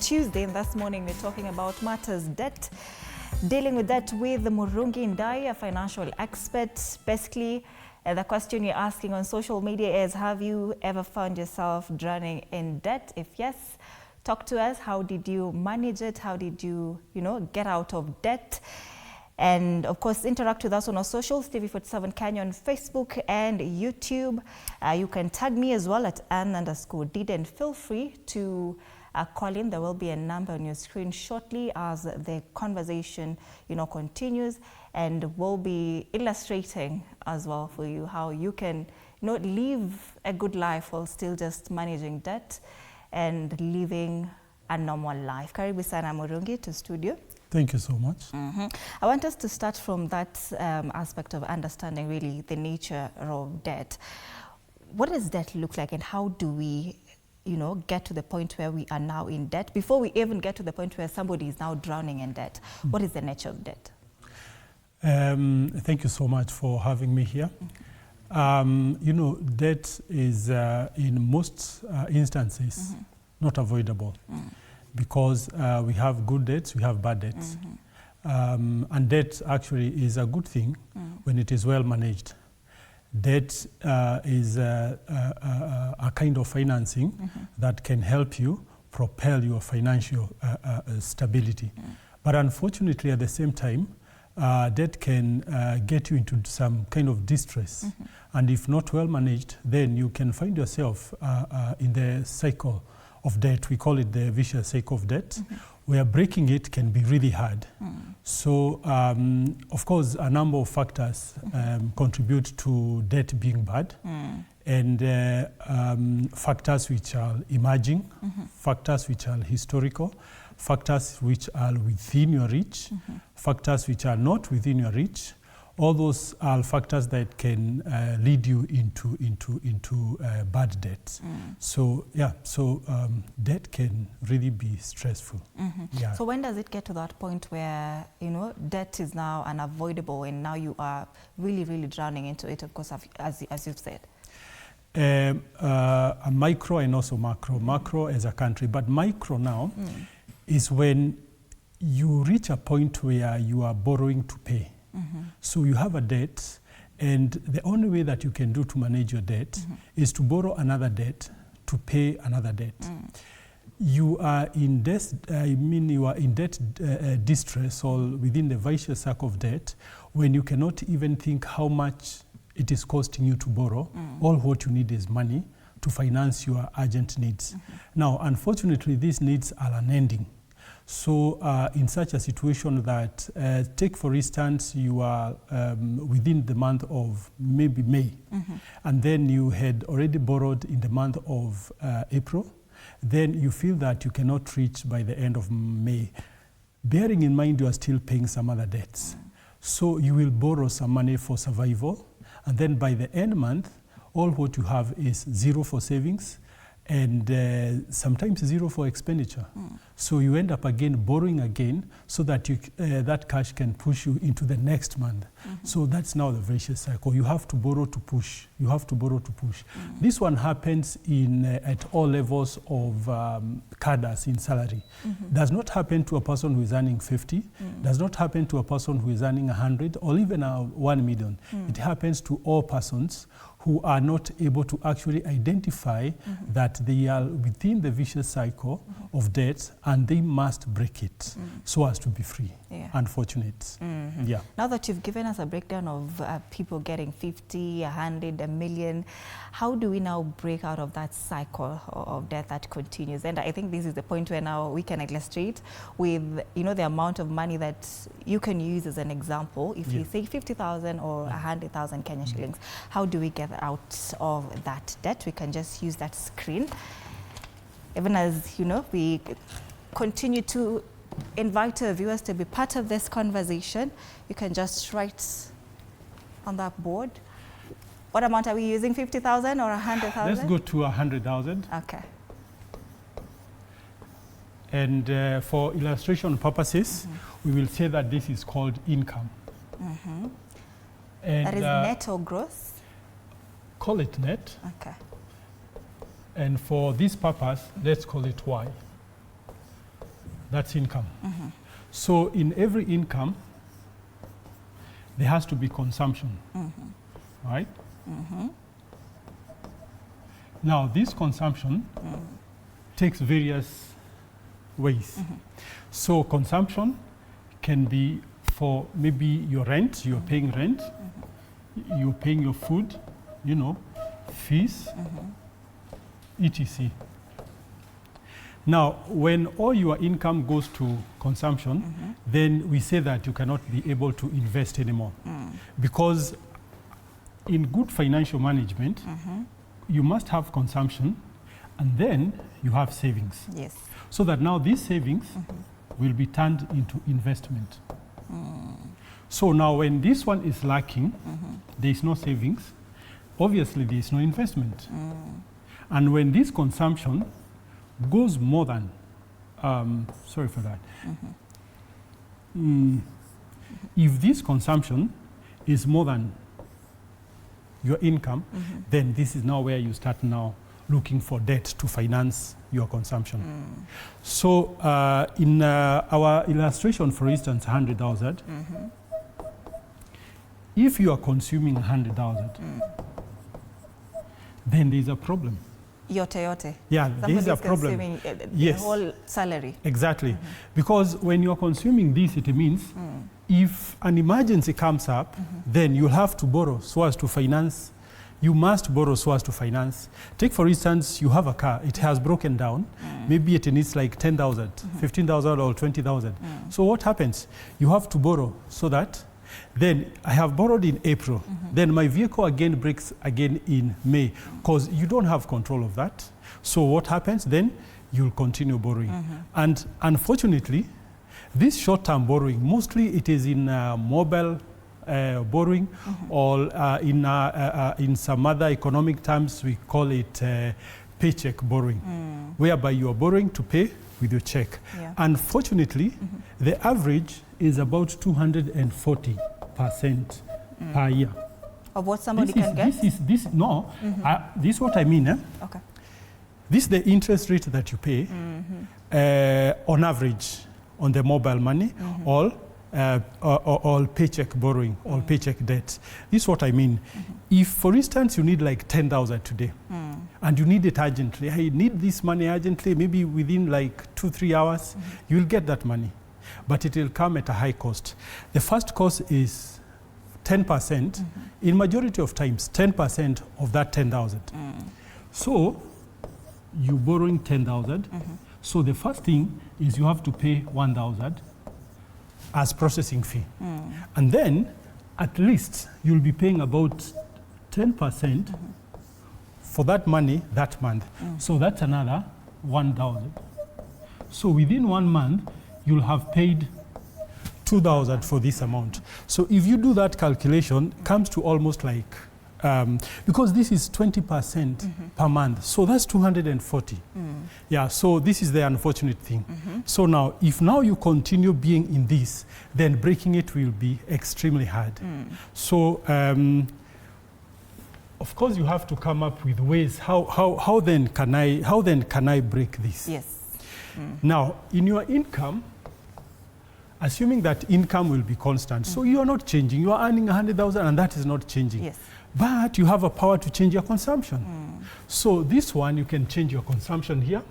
Tuesday, and this morning we're talking about matters debt, dealing with debt with Murungi Ndai, a financial expert. Basically, the question you're asking on social media is, have you ever found yourself drowning in debt? If yes, talk to us. How did you manage it? How did you, get out of debt? And of course, interact with us on our socials, TV47 Kenya on Facebook and YouTube. You can tag me as well at Ann_Did, and feel free to call in. There will be a number on your screen shortly as the conversation, continues, and we'll be illustrating as well for you how you can, live a good life while still just managing debt and living a normal life. Karibu sana Murungi to studio. Thank you so much. I want us to start from that aspect of understanding really the nature of debt. What does debt look like, and how do we get to the point where we are now in debt? Before we even get to the point where somebody is now drowning in debt, what is the nature of debt? Thank you so much for having me here. Debt is in most instances not avoidable because we have good debts, we have bad debts. And debt actually is a good thing when it is well managed. Debt is a kind of financing that can help you propel your financial stability. But unfortunately, at the same time, debt can get you into some kind of distress. And if not well managed, then you can find yourself in the cycle of debt. We call it the vicious cycle of debt, where breaking it can be really hard. So, of course, a number of factors contribute to debt being bad, and factors which are emerging, factors which are historical, factors which are within your reach, factors which are not within your reach. All those are factors that can lead you into bad debt. So debt can really be stressful. Yeah. So when does it get to that point where debt is now unavoidable, and now you are really drowning into it? Of course, as you've said. A micro and also macro. Macro as a country, but micro now is when you reach a point where you are borrowing to pay. So you have a debt, and the only way that you can do to manage your debt is to borrow another debt to pay another debt. You are in debt, you are in debt distress, or within the vicious cycle of debt, when you cannot even think how much it is costing you to borrow. All what you need is money to finance your urgent needs. Now, unfortunately, these needs are unending. So in such a situation that, take for instance, you are within the month of maybe May, and then you had already borrowed in the month of April, then you feel that you cannot reach by the end of May. Bearing in mind you are still paying some other debts. So you will borrow some money for survival, and then by the end month, all what you have is zero for savings, and sometimes zero for expenditure. So you end up again borrowing again, so that you, that cash can push you into the next month. So that's now the vicious cycle. You have to borrow to push. You have to borrow to push. This one happens in at all levels of cadres in salary. Does not happen to a person who is earning 50. Does not happen to a person who is earning 100 or even 1 million. It happens to all persons who are not able to actually identify that they are within the vicious cycle of debt, and they must break it so as to be free. Unfortunate. Yeah. Now that you've given us a breakdown of people getting 50, 100, 1 million, how do we now break out of that cycle of debt that continues? And I think this is the point where now we can illustrate with the amount of money that you can use as an example. If you say 50,000 or 100,000 Kenya shillings, how do we get out of that debt? We can just use that screen. Even as we continue to invite our viewers to be part of this conversation, you can just write on that board. What amount are we using? 50,000 or 100,000? Let's go to 100,000. Okay. And for illustration purposes, we will say that this is called income. And that is net or gross? Call it net. Okay. And for this purpose, let's call it Y. That's income. So in every income, there has to be consumption, right? Now, this consumption takes various ways. So consumption can be for maybe your rent, you're paying rent, you're paying your food, you know, fees, etc. Now, when all your income goes to consumption, then we say that you cannot be able to invest anymore. Because in good financial management, you must have consumption and then you have savings. Yes. So that now these savings will be turned into investment. So now when this one is lacking, there is no savings, obviously there is no investment. And when this consumption goes more than, sorry for that, if this consumption is more than your income, then this is now where you start now looking for debt to finance your consumption. So in our illustration, for instance, 100,000, if you are consuming 100,000, then there's a problem. Yote. Yeah, there is a problem. Consuming yes. the whole salary. Exactly. Because when you're consuming this, it means if an emergency comes up, then you'll have to borrow so as to finance. You must borrow so as to finance. Take, for instance, you have a car. It has broken down. Maybe it needs like 10,000, 15,000 or 20,000. So what happens? You have to borrow so that then I have borrowed in April. Then my vehicle again breaks again in May because you don't have control of that. So what happens? Then you'll continue borrowing. And unfortunately, this short-term borrowing, mostly it is in mobile borrowing or in some other economic terms, we call it paycheck borrowing, whereby you are borrowing to pay with your check. Yeah. Unfortunately, the average is about 240% per year. Of what somebody can get? This is what I mean. Okay. This is the interest rate that you pay on average on the mobile money, all paycheck borrowing, all paycheck debt. This is what I mean. If, for instance, you need like 10,000 today, and you need it urgently, I need this money urgently, maybe within like 2-3 hours, you'll get that money. But it will come at a high cost. The first cost is 10%, in majority of times, 10% of that 10,000. So, you're borrowing 10,000. So the first thing is you have to pay 1,000 as processing fee. And then, at least, you'll be paying about 10% for that money that month. So that's another 1,000. So within 1 month, you'll have paid 2,000 for this amount. So if you do that calculation, it comes to almost like, because this is 20% per month, so that's 240. Yeah, so this is the unfortunate thing. So now, if now you continue being in this, then breaking it will be extremely hard. So, of course, you have to come up with ways. How then can I break this? Yes. Now, in your income, assuming that income will be constant, so you are not changing. You are earning 100,000, and that is not changing. Yes. But you have a power to change your consumption. So this one, you can change your consumption here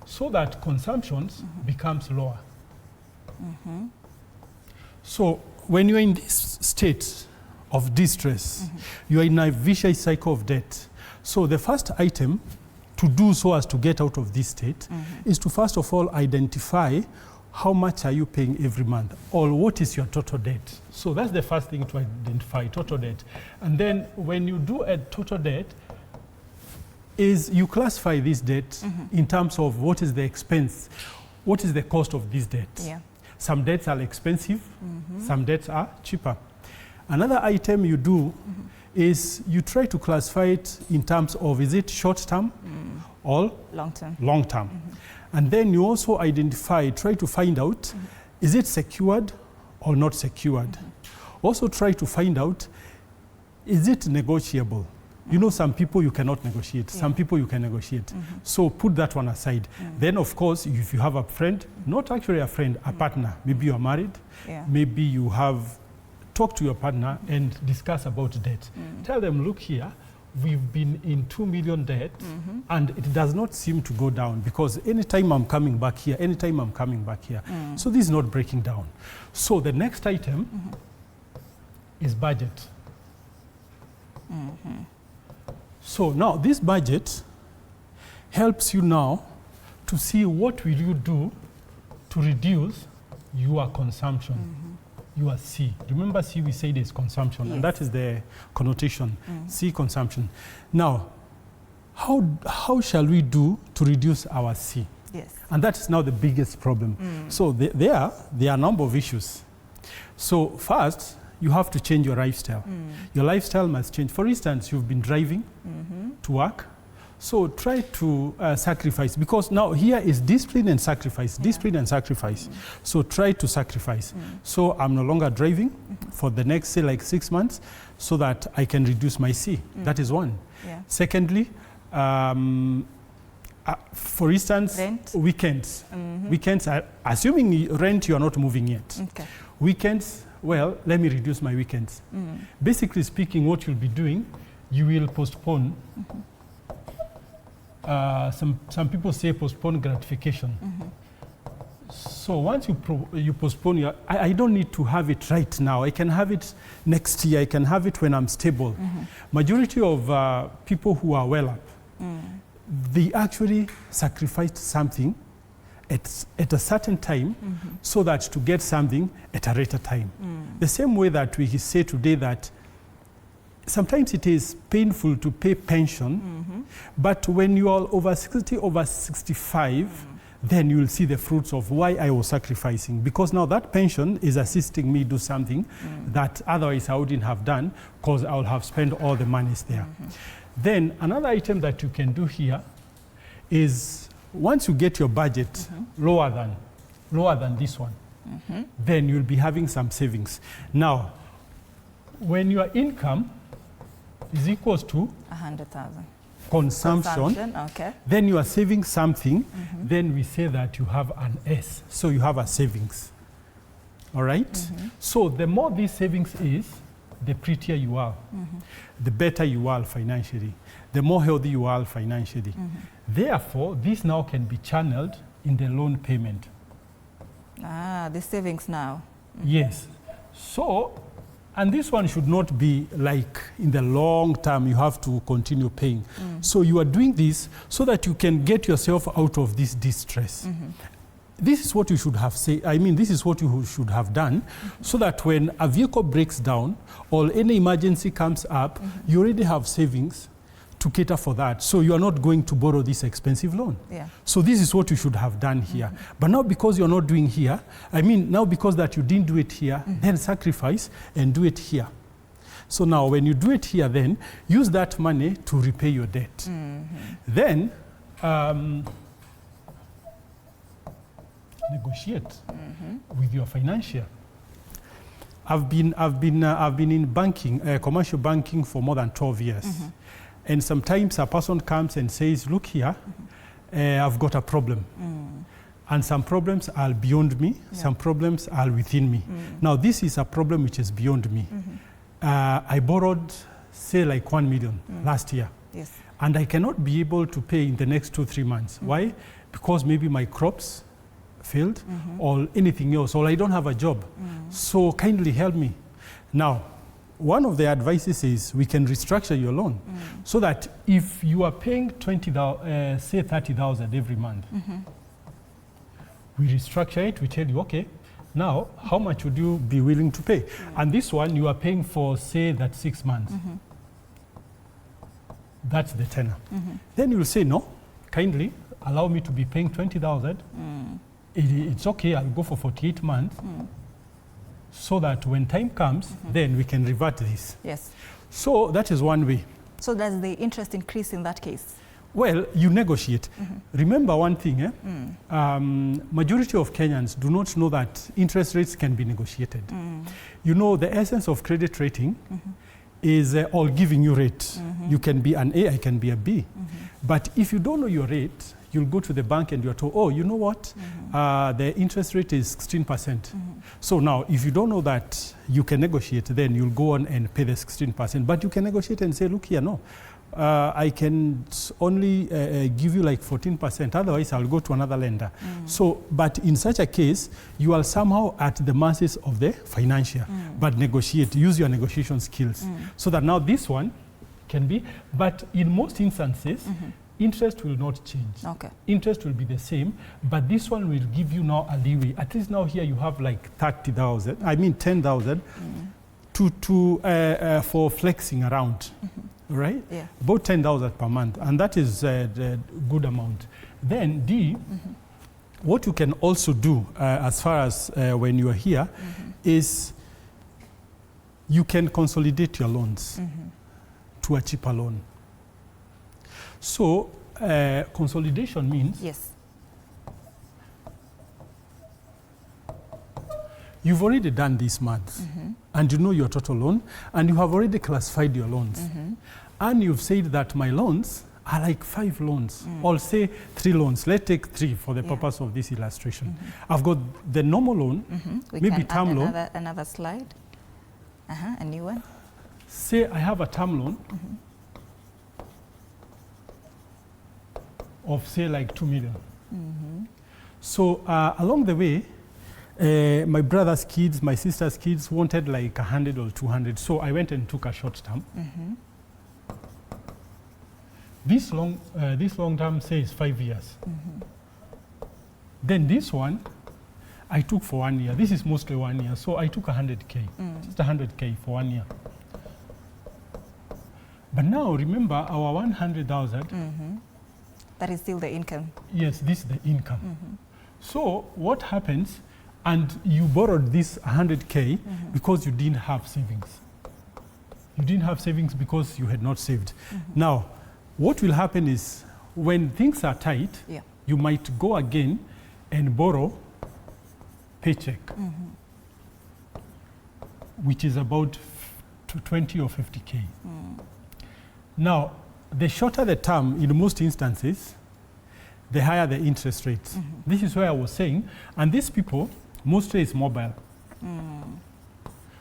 so that consumption becomes lower. So when you're in this state of distress, you are in a vicious cycle of debt. So the first item to do so as to get out of this state is to first of all identify how much are you paying every month, or what is your total debt. So that's the first thing to identify, total debt. And then when you do a total debt, is you classify this debt in terms of what is the expense, what is the cost of this debt. Yeah. Some debts are expensive, some debts are cheaper. Another item you do is you try to classify it in terms of, is it short-term or Long-term. Long-term. And then you also identify, try to find out, is it secured or not secured? Also try to find out, is it negotiable? You know, some people you cannot negotiate, some people you can negotiate. So put that one aside. Then, of course, if you have a friend, not actually a friend, a partner, maybe you are married, maybe you have talked to your partner and discuss about debt. Tell them, look here, we've been in 2 million debt and it does not seem to go down because anytime I'm coming back here, anytime I'm coming back here. So this is not breaking down. So the next item is budget. So now this budget helps you now to see what will you do to reduce your consumption, your C. Remember C, we said is consumption, and that is the connotation, C, consumption. Now, how shall we do to reduce our C? Yes. And that is now the biggest problem. So there are a number of issues. So first, you have to change your lifestyle. Your lifestyle must change. For instance, you've been driving to work. So try to sacrifice, because now here is discipline and sacrifice, discipline and sacrifice. So try to sacrifice. So I'm no longer driving for the next, say, like 6 months, so that I can reduce my C. That is one. Secondly, for instance, rent? Weekends. Weekends, assuming rent, you are not moving yet. Weekends, well, let me reduce my weekends. Basically speaking, what you'll be doing, you will postpone. Some people say postpone gratification. So once you postpone, I don't need to have it right now. I can have it next year. I can have it when I'm stable. Majority of people who are well up, they actually sacrificed something at a certain time so that to get something at a later time. The same way that we say today that sometimes it is painful to pay pension, but when you are over 60, over 65, then you will see the fruits of why I was sacrificing. Because now that pension is assisting me do something that otherwise I wouldn't have done, because I will have spent all the monies there. Then another item that you can do here is once you get your budget lower than this one, then you'll be having some savings. Now, when your income is equals to 100,000 consumption, then you are saving something, then we say that you have an S. So you have a savings. All right? So the more this savings is, the prettier you are, the better you are financially, the more healthy you are financially. Therefore, this now can be channeled in the loan payment. The savings now. Yes. So, and this one should not be like in the long term you have to continue paying. So you are doing this so that you can get yourself out of this distress. This is what you should have said. I mean, this is what you should have done so that when a vehicle breaks down or any emergency comes up, you already have savings to cater for that. So you are not going to borrow this expensive loan. So this is what you should have done here. But now because you're not doing here, I mean, now because that you didn't do it here, then sacrifice and do it here. So now when you do it here, then use that money to repay your debt. Then negotiate with your financier. I've been in banking, commercial banking for more than 12 years. And sometimes a person comes and says, look here, I've got a problem. And some problems are beyond me, some problems are within me. Now this is a problem which is beyond me. I borrowed, say, like 1 million last year. And I cannot be able to pay in the next 2-3 months. Why? Because maybe my crops failed or anything else, or I don't have a job. So kindly help me. Now, one of the advices is we can restructure your loan so that if you are paying say 30,000 every month, we restructure it, we tell you, okay, now how much would you be willing to pay? And this one you are paying for, say, that 6 months. That's the tenor. Then you will say, no, kindly allow me to be paying 20,000. It's okay, I'll go for 48 months. So that when time comes, then we can revert this. So that is one way. So does the interest increase in that case? Well, you negotiate. Remember one thing, majority of Kenyans do not know that interest rates can be negotiated. You know, the essence of credit rating is all giving you rate. You can be an A, I can be a B. But if you don't know your rate, you'll go to the bank and you're told, oh, you know what? The interest rate is 16%. So now, if you don't know that you can negotiate, then you'll go on and pay the 16%. But you can negotiate and say, look here, no. I can only give you like 14%, otherwise I'll go to another lender. So, but in such a case, you are somehow at the mercies of the financier, but negotiate, use your negotiation skills. So that now this one can be, but in most instances, interest will not change. Okay. Interest will be the same, but this one will give you now a leeway. At least now here you have like 30,000, I mean 10,000 for flexing around. Right? Yeah. About 10,000 per month, and that is the good amount. Then D, what you can also do as far as when you are here is you can consolidate your loans to a cheaper loan. So consolidation means you've already done these maths and you know your total loan, and you have already classified your loans. And you've said that my loans are like 5 loans, or say 3 loans. Let's take 3 for the purpose of this illustration. I've got the normal loan, maybe term loan. Another slide, a new one. Say I have a term loan of say like 2 million. So along the way, my brother's kids, my sister's kids wanted like 100 or 200. So I went and took a short term. This long term says 5 years. Then this one, I took for 1 year. This is mostly 1 year. So I took 100K, just 100K for 1 year. But now remember our 100,000. That is still the income. Yes, this is the income. So what happens, and you borrowed this 100K because you didn't have savings. You didn't have savings because you had not saved. Now, what will happen is when things are tight, you might go again and borrow paycheck, which is about 20 or 50K. Now, the shorter the term, in most instances, the higher the interest rates. This is where I was saying, and these people, mostly it's mobile.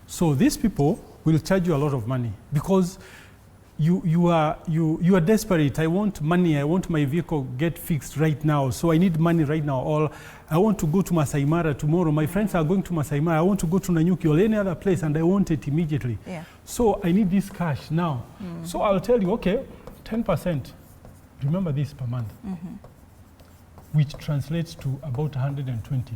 So these people will charge you a lot of money because you are desperate. I want money. I want my vehicle get fixed right now. So I need money right now. Or I want to go to Masai Mara tomorrow. My friends are going to Masai Mara. I want to go to Nanyuki or any other place, and I want it immediately. So I need this cash now. So I'll tell you, okay, 10%. Remember this per month, which translates to about 120%.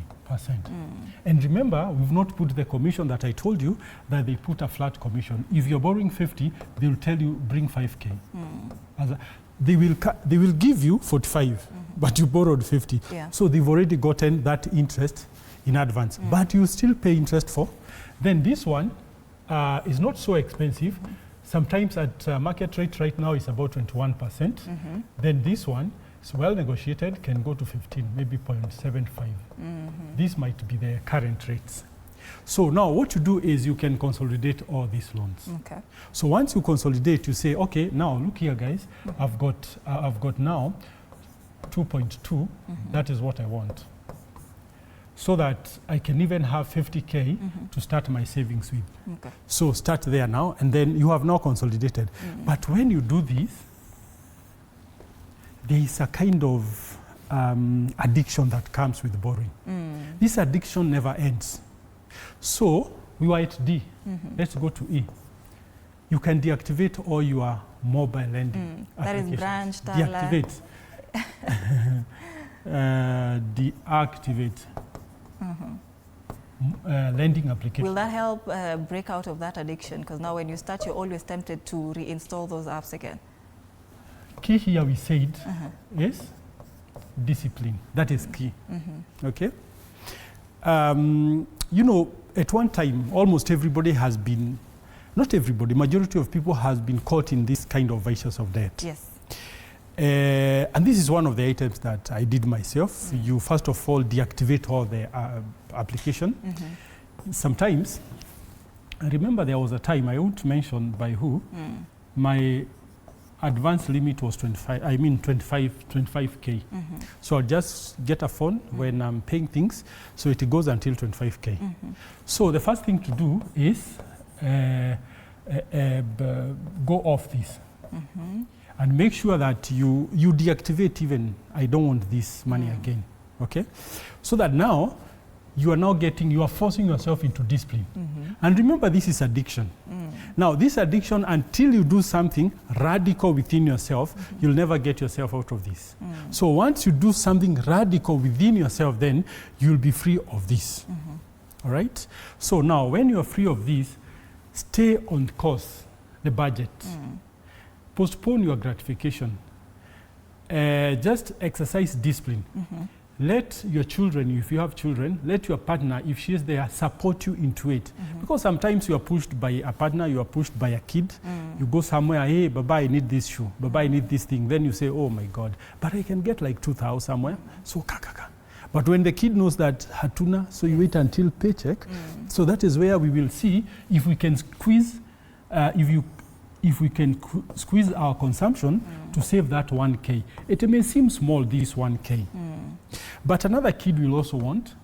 And remember, we've not put the commission that I told you, that they put a flat commission. If you're borrowing 50, they'll tell you bring 5K. They will give you 45, but you borrowed 50. So they've already gotten that interest in advance, but you still pay interest for. Then this one is not so expensive. Sometimes at market rate right now is about 21%. Then this one, it's well negotiated, can go to 15, maybe 0.75. These might be the current rates. So now what you do is you can consolidate all these loans. So once you consolidate, you say, okay, now look here, guys, I've got now 2.2. That is what I want. So that I can even have 50K to start my savings with. So start there now, and then you have now consolidated. But when you do this, there is a kind of addiction that comes with borrowing. This addiction never ends. So we were at D. Let's go to E. You can deactivate all your mobile lending. That is branch, deactivate. Deactivate. Lending application. Will that help break out of that addiction? Because now when you start, you're always tempted to reinstall those apps again. Key here we said is discipline. That is key. Okay. You know, at one time, almost everybody has been, not everybody, majority of people has been caught in this kind of vices of debt. And this is one of the items that I did myself. You first of all deactivate all the application. Sometimes remember there was a time, I won't mention by who, my advance limit was 25K. So I'll just get a phone when I'm paying things, so it goes until 25K. So the first thing to do is go off this. And make sure that you deactivate even, I don't want this money again, okay? So that now, you are forcing yourself into discipline. And remember, this is addiction. Now, this addiction, until you do something radical within yourself, you'll never get yourself out of this. So once you do something radical within yourself, then you'll be free of this, all right? So now, when you're free of this, stay on course, the budget. Postpone your gratification. Just exercise discipline. Let your children, if you have children, let your partner, if she is there, support you into it. Because sometimes you are pushed by a partner, you are pushed by a kid. You go somewhere, hey, Baba, I need this shoe. Baba, I need this thing. Then you say, oh my God, but I can get like 2,000 somewhere. So kakaka. But when the kid knows that hatuna, so you wait until paycheck. So that is where we will see if we can squeeze, if we can squeeze our consumption to save that 1K. It may seem small, this 1K. But another kid will also want,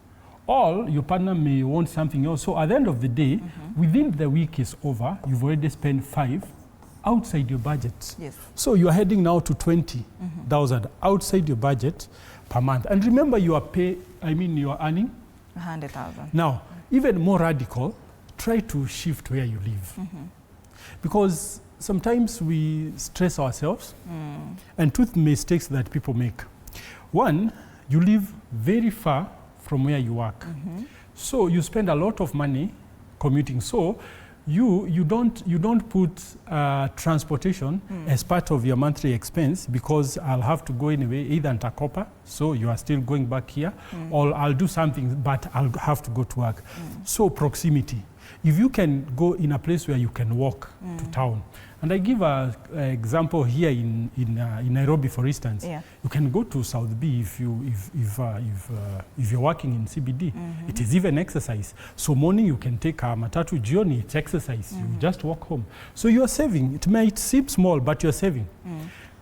or your partner may want something else. So at the end of the day, within the week is over, you've already spent 5 outside your budget. Yes. So you are heading now to 20,000 outside your budget per month. And remember, you are you are earning 100,000. Now, even more radical, try to shift where you live. Because sometimes we stress ourselves, and two mistakes that people make. One, you live very far from where you work. So you spend a lot of money commuting. So you don't put transportation as part of your monthly expense, because I'll have to go anyway, either Ntakopa, so you are still going back here, or I'll do something, but I'll have to go to work. So proximity. If you can go in a place where you can walk to town, and I give an example here in Nairobi, for instance. You can go to South B if you're working in CBD. It is even exercise. So morning you can take a matatu journey, it's exercise. You just walk home. So you're saving. It might seem small, but you're saving.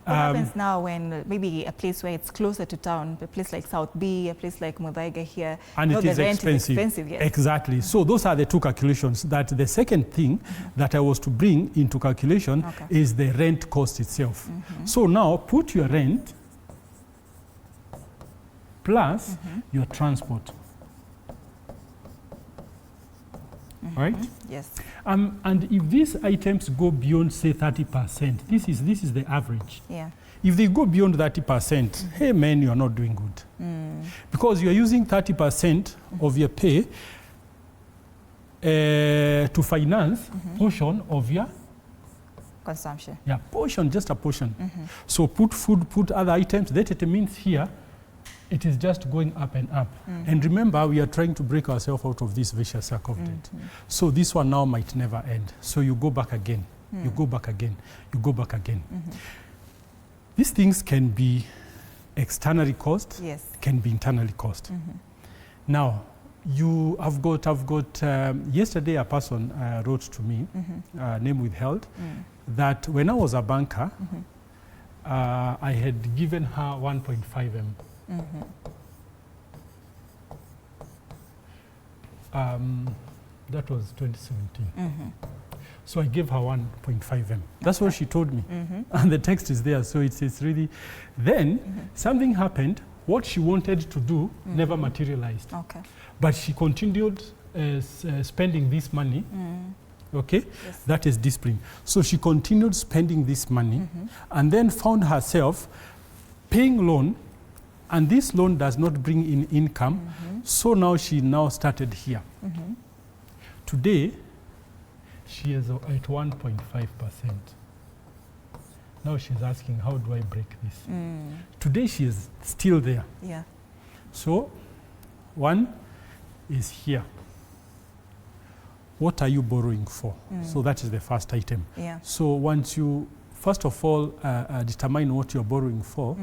What happens now when maybe a place where it's closer to town, a place like South B, a place like Muthaiga here, and it is expensive. Yes. Exactly. So those are the two calculations. That the second thing that I was to bring into calculation is the rent cost itself. So now put your rent plus your transport. Right? Yes. And if these items go beyond, say, 30%, this is the average. Yeah. If they go beyond 30%, hey man, you are not doing good. Because you are using 30% of your pay to finance portion of your consumption. Yeah, portion, just a portion. So put food, put other items. That it means here, it is just going up and up. And remember, we are trying to break ourselves out of this vicious circle of debt. So this one now might never end. So you go back again. You go back again. You go back again. These things can be externally caused, can be internally caused. Now, I've got yesterday a person wrote to me, name withheld, that when I was a banker, I had given her 1.5 M. That was 2017. So I gave her 1.5 M. That's what she told me. And the text is there, so it's really... Then something happened. What she wanted to do never materialized. But she continued spending this money. Okay? Yes. That is discipline. So she continued spending this money and then found herself paying loan, and this loan does not bring in income. So now she started here. Today, she is at 1.5%. Now she's asking, how do I break this? Today she is still there. So, one is here. What are you borrowing for? So that is the first item. So once you, first of all, determine what you're borrowing for,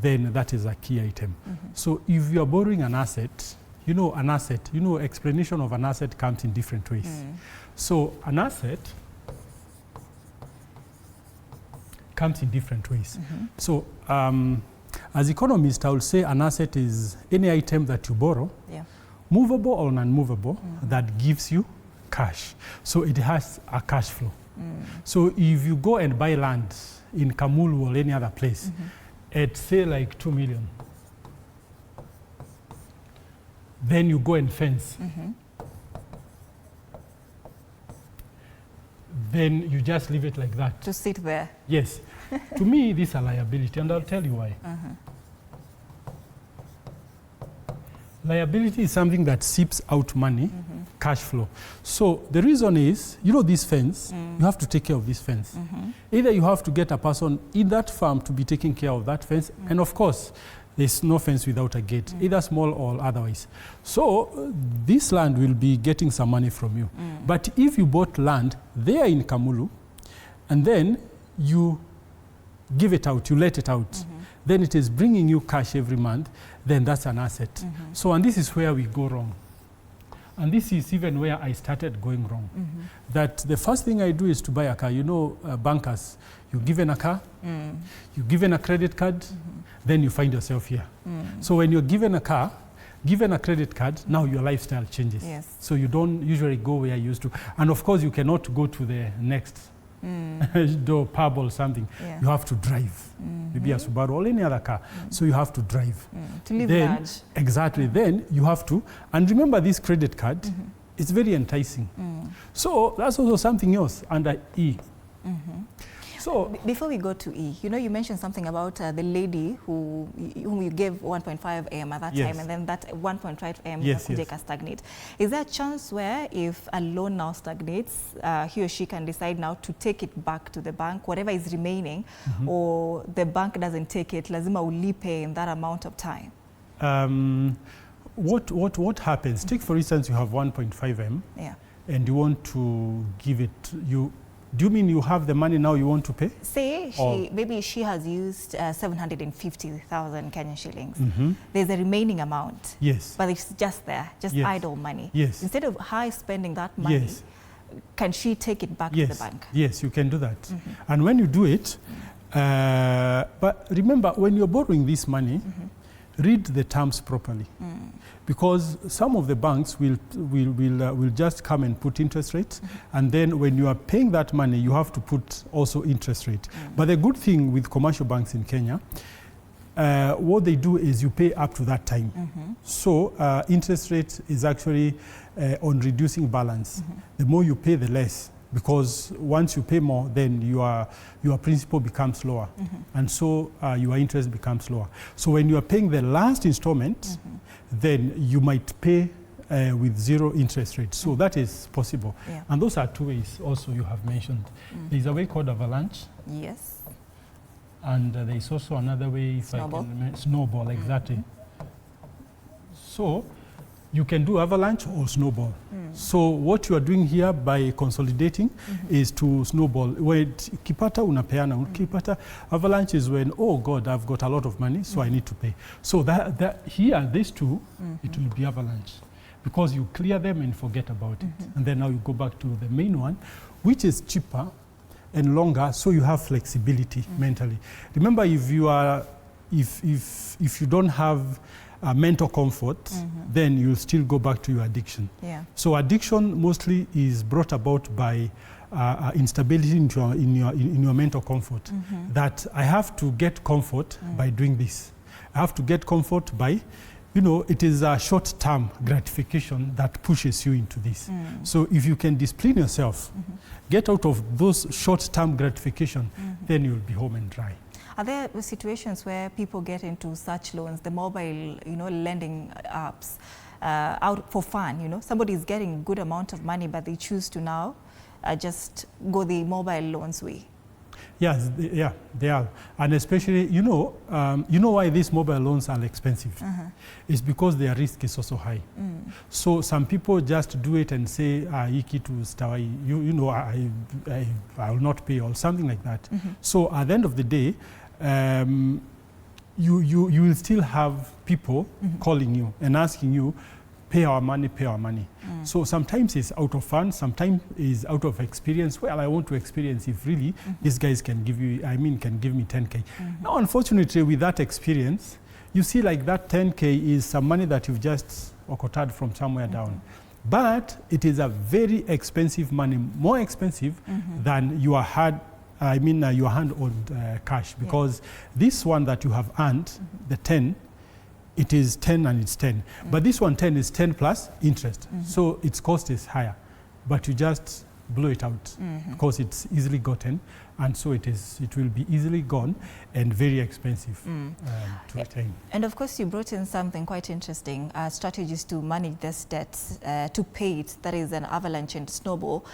then that is a key item. So if you're borrowing an asset, you know, an asset, you know, explanation of an asset comes in different ways. So an asset comes in different ways. So as economist, I will say an asset is any item that you borrow, movable or non-movable, that gives you cash. So it has a cash flow. So if you go and buy land in Kamulu or any other place, at say like 2 million, then you go and fence. Then you just leave it like that. To sit there. Yes. To me, this is a liability, and I'll tell you why. Liability is something that seeps out money, cash flow. So the reason is, you know, this fence, you have to take care of this fence. Either you have to get a person in that farm to be taking care of that fence, and of course, there's no fence without a gate, either small or otherwise. So this land will be getting some money from you. But if you bought land there in Kamulu, and then you give it out, you let it out, then it is bringing you cash every month, then that's an asset. So, and this is where we go wrong. And this is even where I started going wrong. That the first thing I do is to buy a car. You know, bankers, you're given a car, you're given a credit card, then you find yourself here. So when you're given a car, given a credit card, now your lifestyle changes. So you don't usually go where you used to. And of course, you cannot go to the next door, pub or something. You have to drive. Maybe a Subaru or any other car. So you have to drive. To live then, large. Exactly. Then you have to, and remember this credit card, it's very enticing. So that's also something else under E. So before we go to E, you know, you mentioned something about the lady whom you gave 1.5 M at that time, and then that 1.5 M stagnate. Is there a chance where if a loan now stagnates, he or she can decide now to take it back to the bank, whatever is remaining, or the bank doesn't take it, lazima ulipe in that amount of time? What happens? Take for instance, you have 1.5 M, and you want to give it, do you mean you have the money now you want to pay? Say maybe she has used 750,000 Kenyan shillings. There's a remaining amount. But it's just there, just idle money. Instead of her spending that money, can she take it back to the bank? Yes, you can do that. And when you do it, but remember, when you're borrowing this money, read the terms properly. Because some of the banks will just come and put interest rates, and then when you are paying that money, you have to put also interest rate. But the good thing with commercial banks in Kenya, what they do is you pay up to that time. So interest rate is actually on reducing balance. The more you pay, the less. Because once you pay more, then your principal becomes lower, and so your interest becomes lower. So when you are paying the last installment, then you might pay with zero interest rate. So that is possible. And those are two ways also you have mentioned. There is a way called avalanche. And there is also another way, if snowball. I can remember, snowball, exactly. So you can do avalanche or snowball. So what you are doing here by consolidating is to snowball. When kipata unapeana, kipata avalanche is when, oh God, I've got a lot of money, so I need to pay. So that here, these two, it will be avalanche, because you clear them and forget about it. And then now you go back to the main one, which is cheaper and longer, so you have flexibility mentally. Remember, if you are, if you don't have mental comfort, then you'll still go back to your addiction. So addiction mostly is brought about by instability in your mental comfort. That I have to get comfort by doing this. I have to get comfort by, you know, it is a short-term gratification that pushes you into this. So if you can discipline yourself, get out of those short-term gratification, then you'll be home and dry. Are there situations where people get into such loans, the mobile, you know, lending apps, out for fun, you know? Somebody is getting a good amount of money, but they choose to now just go the mobile loans way. Yes, they are. And especially, you know why these mobile loans are expensive? It's because their risk is also high. So some people just do it and say, iki to stawai, you know, I will not pay, or something like that. So at the end of the day, you will still have people calling you and asking you pay our money. So sometimes it's out of fun, sometimes it's out of experience. Well, I want to experience if really these guys can give you, can give me 10K. Now, unfortunately, with that experience, you see like that 10K is some money that you've just occulted from somewhere down. But it is a very expensive money, more expensive than your your hand-owned cash, because this one that you have earned, the 10, it is 10 and it's 10. But this one 10 is 10 plus interest. So its cost is higher, but you just blow it out because it's easily gotten, and so it will be easily gone and very expensive to retain. And of course, you brought in something quite interesting, strategies to manage this debt, to pay it, that is an avalanche and snowball.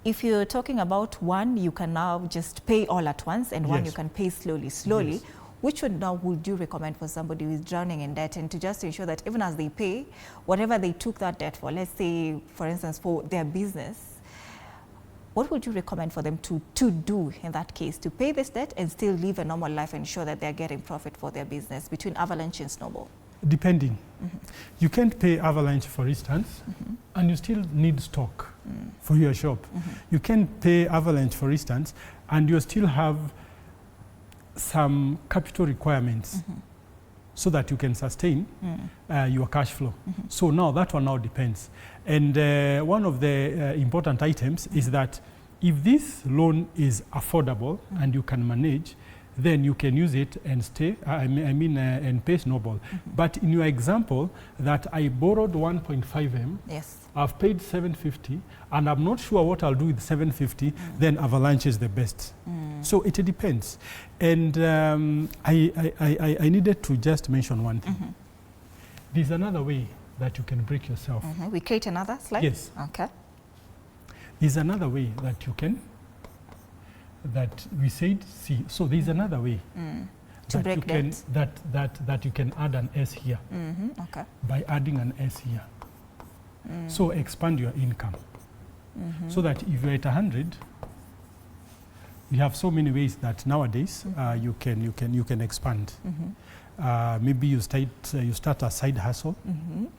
If you're talking about one, you can now just pay all at once, and one you can pay slowly. Yes. Which one now would you recommend for somebody who is drowning in debt, and to just ensure that even as they pay, whatever they took that debt for, let's say, for instance, for their business, what would you recommend for them to do in that case, to pay this debt and still live a normal life and ensure that they're getting profit for their business between avalanche and snowball? Depending. You can't pay avalanche, for instance, and you still need stock for your shop. You can't pay avalanche, for instance, and you still have some capital requirements so that you can sustain your cash flow. So now that one now depends. And one of the important items is that if this loan is affordable and you can manage, then you can use it and stay, and pay snowball. But in your example that I borrowed 1.5 M, I've paid 750, and I'm not sure what I'll do with 750, then avalanche is the best. So it depends. And I needed to just mention one thing. There's another way that you can break yourself. We create another slide? Yes. Okay. There's another way that you can, that we said, see, so there's another way to break debt. That you can add an S here by adding an S here. So expand your income so that if you're at 100, we have so many ways that nowadays you can expand. Maybe you start a side hustle,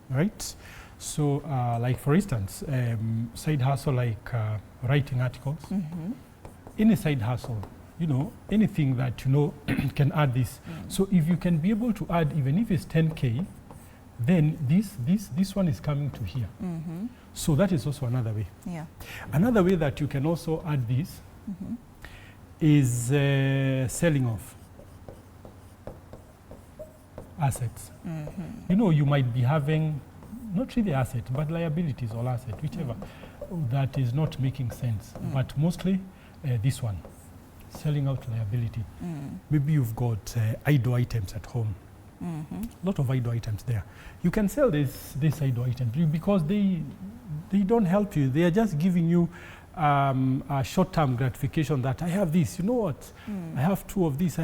right? So like for instance, side hustle like writing articles. Any side hustle, anything that can add this. So if you can be able to add, even if it's 10K, then this one is coming to here. So that is also another way. Another way that you can also add this is selling off assets. You might be having not really asset, but liabilities or asset, whichever, that is not making sense. But mostly this one, selling out liability. Maybe you've got idle items at home. A lot of idle items there. You can sell this idle items because they don't help you. They are just giving you a short-term gratification that I have this, you know what? I have 2 of this,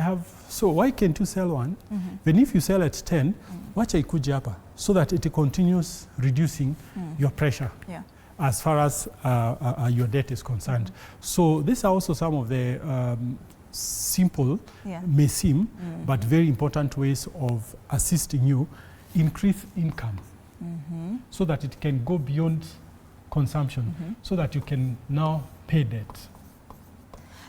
so why can't you sell one? Then if you sell at 10, wacha ikuje hapa, so that it continues reducing your pressure. As far as your debt is concerned. So these are also some of the simple, may seem, but very important ways of assisting you increase income so that it can go beyond consumption, so that you can now pay debt.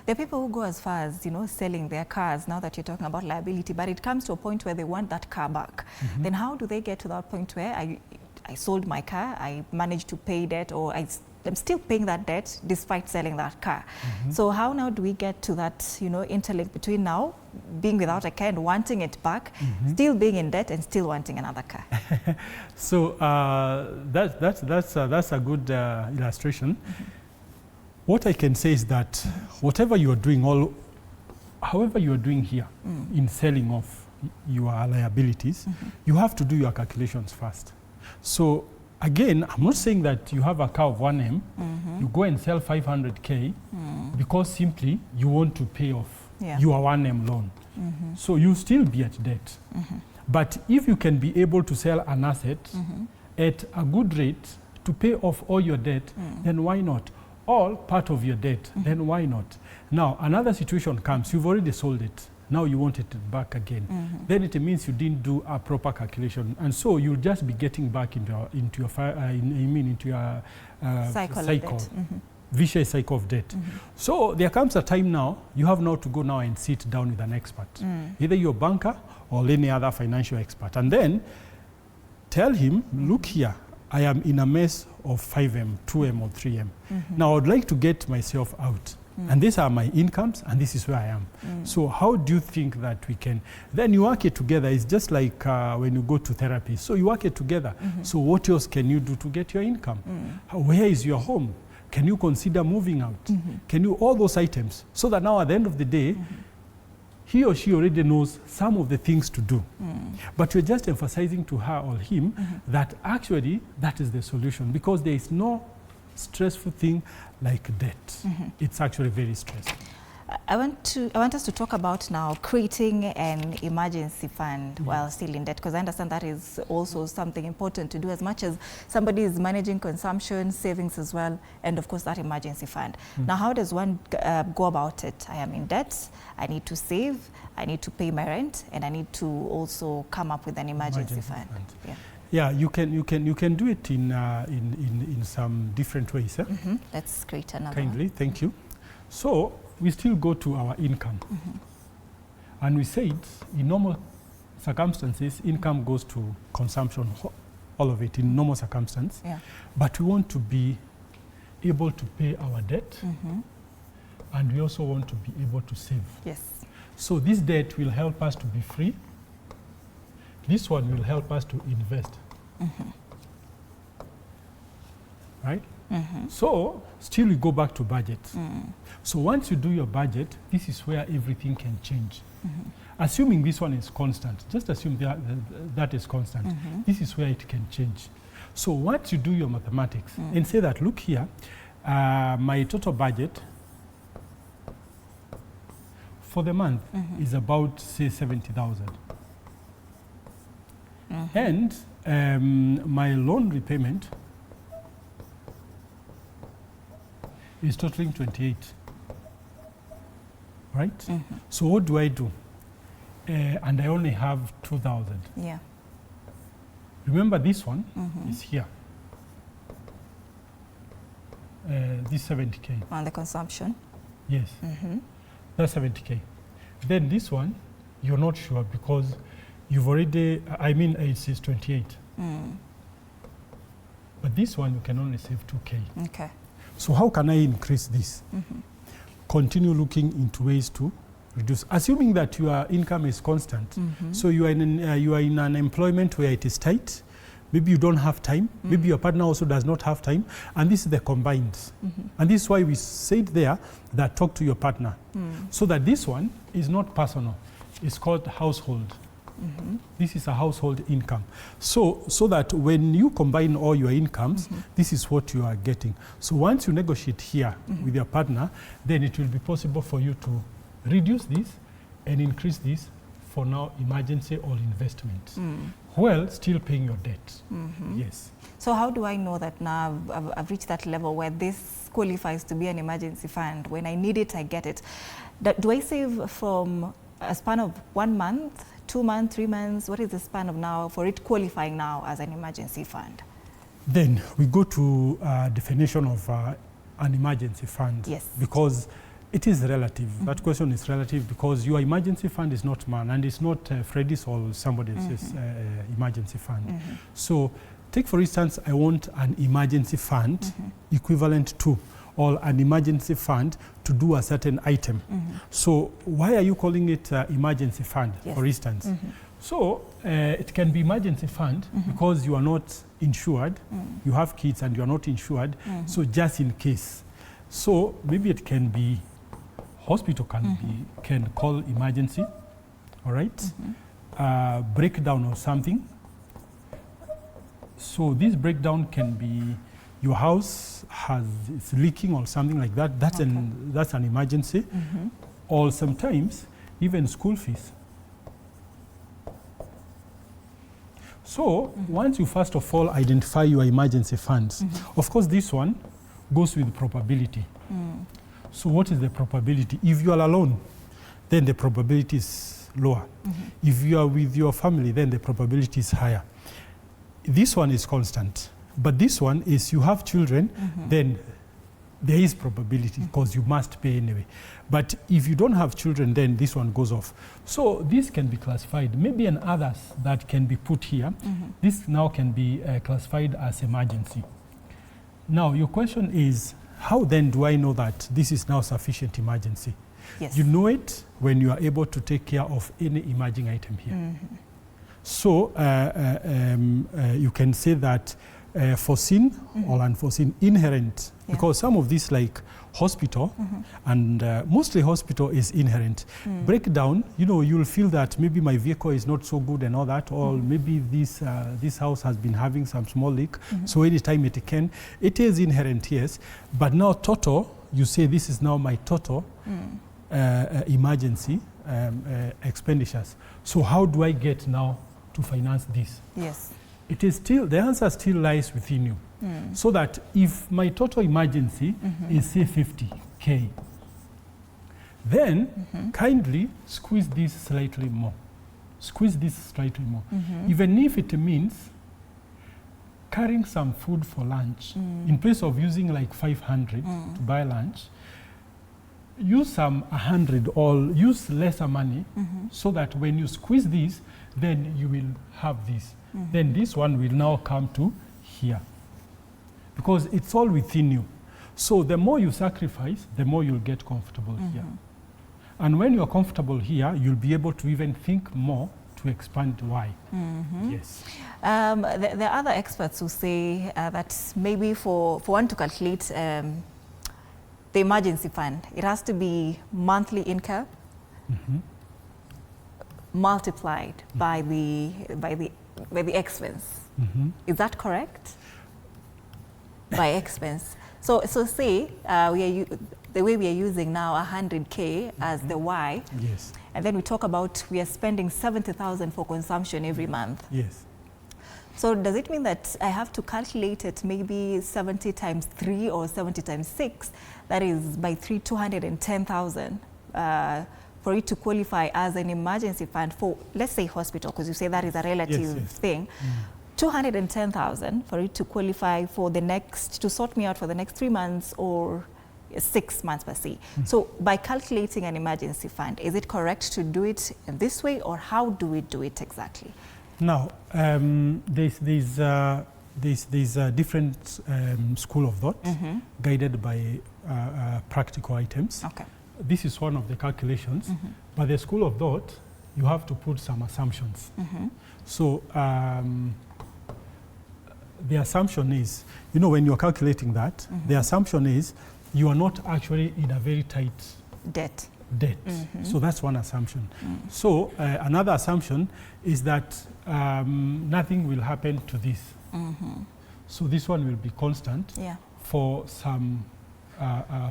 There are people who go as far as, selling their cars, now that you're talking about liability, but it comes to a point where they want that car back. Then how do they get to that point where I sold my car, I managed to pay debt, or I'm still paying that debt despite selling that car? So how now do we get to that, interlink between now being without a car and wanting it back, still being in debt and still wanting another car? So that's a good illustration. What I can say is that whatever you are doing, however you are doing here in selling off your liabilities, you have to do your calculations first. So again, I'm not saying that you have a car of 1M, you go and sell 500K because simply you want to pay off your 1M loan. So you still be at debt. But if you can be able to sell an asset at a good rate to pay off all your debt, then why not? All part of your debt, then why not? Now, another situation comes, you've already sold it. now you want it back again. Then it means you didn't do a proper calculation, and so you'll just be getting back into your cycle. Vicious cycle of debt. So there comes a time now, you have now to go now and sit down with an expert, either your banker or any other financial expert, and then tell him, look here, I am in a mess of 5M, 2M or 3M. Now I would like to get myself out. And these are my incomes, and this is where I am. So how do you think that we can? Then you work it together. It's just like when you go to therapy. So you work it together. So what else can you do to get your income? Where is your home? Can you consider moving out? Can you, all those items, so that now at the end of the day, he or she already knows some of the things to do. But you're just emphasizing to her or him that actually that is the solution, because there is no stressful thing like debt. It's actually very stressful. I want us to talk about now creating an emergency fund while still in debt, because I understand that is also something important to do, as much as somebody is managing consumption, savings as well, and of course that emergency fund. Now, how does one go about it? I am in debt, I need to save, I need to pay my rent, and I need to also come up with an emergency fund. Yeah, you can do it in some different ways. Let's create another Kindly, one. thank you. So we still go to our income. And we said in normal circumstances, income goes to consumption, all of it in normal circumstances. But we want to be able to pay our debt, and we also want to be able to save. So this debt will help us to be free. This one will help us to invest. Right? So still we go back to budget. So once you do your budget, this is where everything can change. Assuming this one is constant, just assume that is constant. This is where it can change. So once you do your mathematics and say that, look here, my total budget for the month is about, say, 70,000. And my loan repayment is totaling 28, right? So what do I do? And I only have 2,000. Remember, this one is here. This 70K. On the consumption? Yes. That's 70K. Then this one, you're not sure, because you've already, it says 28. But this one, you can only save 2K. Okay. So how can I increase this? Continue looking into ways to reduce, assuming that your income is constant. So you are in an employment where it is tight. Maybe you don't have time. Maybe your partner also does not have time. And this is the combined. And this is why we said there that talk to your partner. So that this one is not personal. It's called household. This is a household income. So that when you combine all your incomes, this is what you are getting. So once you negotiate here with your partner, then it will be possible for you to reduce this and increase this for now emergency or investment, while still paying your debt. Yes. So how do I know that now I've reached that level where this qualifies to be an emergency fund? When I need it, I get it. Do I save from a span of 1 month, 2 months, 3 months? What is the span of now for it qualifying now as an emergency fund? Then we go to definition of an emergency fund. Because it is relative. That question is relative, because your emergency fund is not mine, and it's not Freddie's or somebody else's emergency fund. So take, for instance, I want an emergency fund equivalent to, or an emergency fund to do a certain item. So why are you calling it emergency fund, for instance? So it can be emergency fund because you are not insured, you have kids and you are not insured, so just in case. So maybe it can be, hospital can call emergency, all right? Breakdown or something. So this breakdown can be your house it's leaking or something like that. That's an emergency. Or sometimes even school fees. So once you first of all identify your emergency funds, of course this one goes with probability. So what is the probability? If you are alone, then the probability is lower. If you are with your family, then the probability is higher. This one is constant. But this one is you have children, then there is probability because you must pay anyway. But if you don't have children, then this one goes off. So this can be classified, maybe and others that can be put here. This now can be classified as emergency. Now your question is, how then do I know that this is now sufficient emergency? Yes. You know it when you are able to take care of any emerging item here. So you can say that foreseen or unforeseen, inherent, because some of these like hospital and mostly hospital is inherent. Breakdown, you know, you'll feel that maybe my vehicle is not so good and all that, or maybe this house has been having some small leak, so anytime it is inherent, yes. But now total, you say this is now my total emergency expenditures. So how do I get now to finance this? Yes. It is still, the answer still lies within you. So that if my total emergency is say 50K, then kindly squeeze this slightly more. Squeeze this slightly more. Even if it means carrying some food for lunch, in place of using like 500 to buy lunch, use some 100 or use lesser money so that when you squeeze this, then you will have this. Then this one will now come to here. Because it's all within you. So the more you sacrifice, the more you'll get comfortable here. And when you're comfortable here, you'll be able to even think more to expand why. Yes. There are other experts who say that maybe for one to calculate the emergency fund, it has to be monthly income multiplied by the expense. Is that correct? By expense. So say the way we are using now 100K as the Y. Yes. And then we talk about we are spending 70,000 for consumption every month. Yes. So does it mean that I have to calculate it maybe 70 times 3 or 70 times 6? That is by 210,000 for it to qualify as an emergency fund for, let's say, hospital, because you say that is a relative thing. 210,000 for it to qualify for the next, to sort me out for the next 3 months or 6 months per se. So by calculating an emergency fund, is it correct to do it in this way, or how do we do it exactly? Now, there's different school of thought guided by practical items. Okay. This is one of the calculations, but the school of thought, you have to put some assumptions. So the assumption is, you know, when you're calculating that, the assumption is you are not actually in a very tight debt. So that's one assumption. So another assumption is that nothing will happen to this. So this one will be constant for some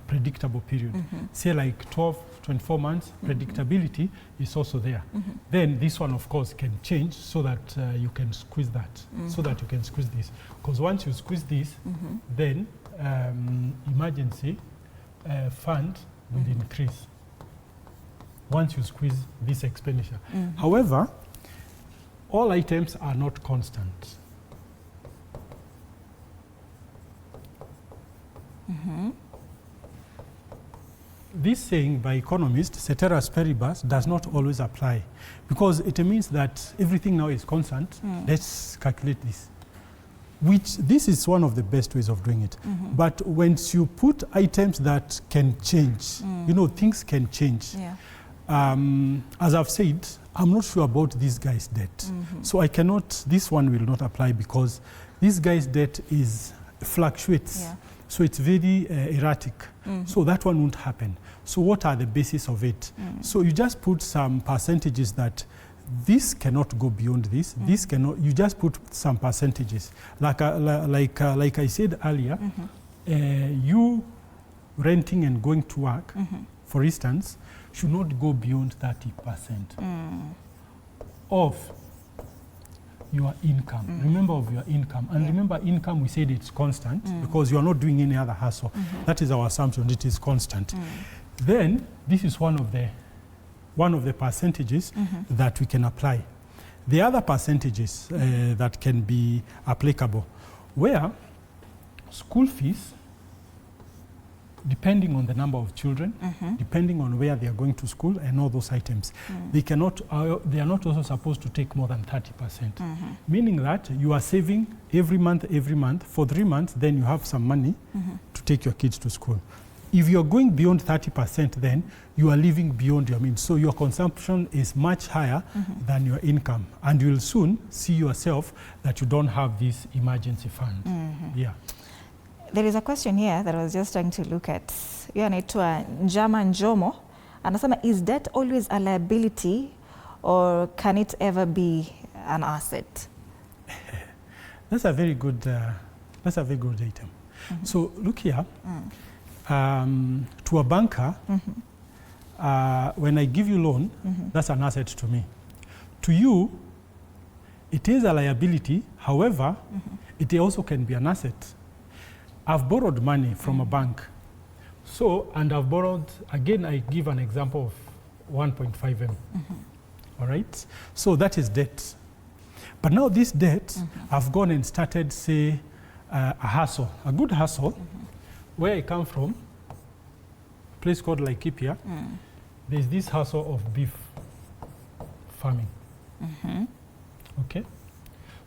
predictable period. Say like 12, 24 months, predictability is also there. Then this one, of course, can change so that you can squeeze that, so that you can squeeze this. Because once you squeeze this, then emergency fund will increase once you squeeze this expenditure. However, all items are not constant. This saying by economists, ceteris paribus, does not always apply, because it means that everything now is constant. Let's calculate this. This is one of the best ways of doing it. But once you put items that can change, you know, things can change. As I've said, I'm not sure about this guy's debt. So I cannot, this one will not apply because this guy's debt fluctuates. So it's very erratic. So that one won't happen. So what are the basis of it? So you just put some percentages that this cannot go beyond this. This cannot. You just put some percentages. Like I said earlier, you renting and going to work, for instance, should not go beyond 30% of your income. Remember of your income. And remember, income, we said it's constant because you are not doing any other hustle. That is our assumption. It is constant. Then this is one of the one of the percentages that we can apply. The other percentages that can be applicable, where school fees, depending on the number of children, depending on where they are going to school and all those items, they are not also supposed to take more than 30%. Meaning that you are saving every month, for 3 months, then you have some money to take your kids to school. If you're going beyond 30%, then you are living beyond your means. So your consumption is much higher than your income. And you'll soon see yourself that you don't have this emergency fund. Yeah. There is a question here that I was just trying to look at. Hiyo anaitwa Njama Njomo. Anasema, is debt always a liability or can it ever be an asset? That's a very good item. So look here. To a banker, when I give you loan, that's an asset to me. To you, it is a liability. However, it also can be an asset. I've borrowed money from a bank. So, and I've borrowed, again, I give an example of 1.5 M. All right? So that is debt. But now this debt, I've gone and started, say, a hustle, a good hustle. Where I come from, a place called Laikipia, there's this hustle of beef farming. Okay?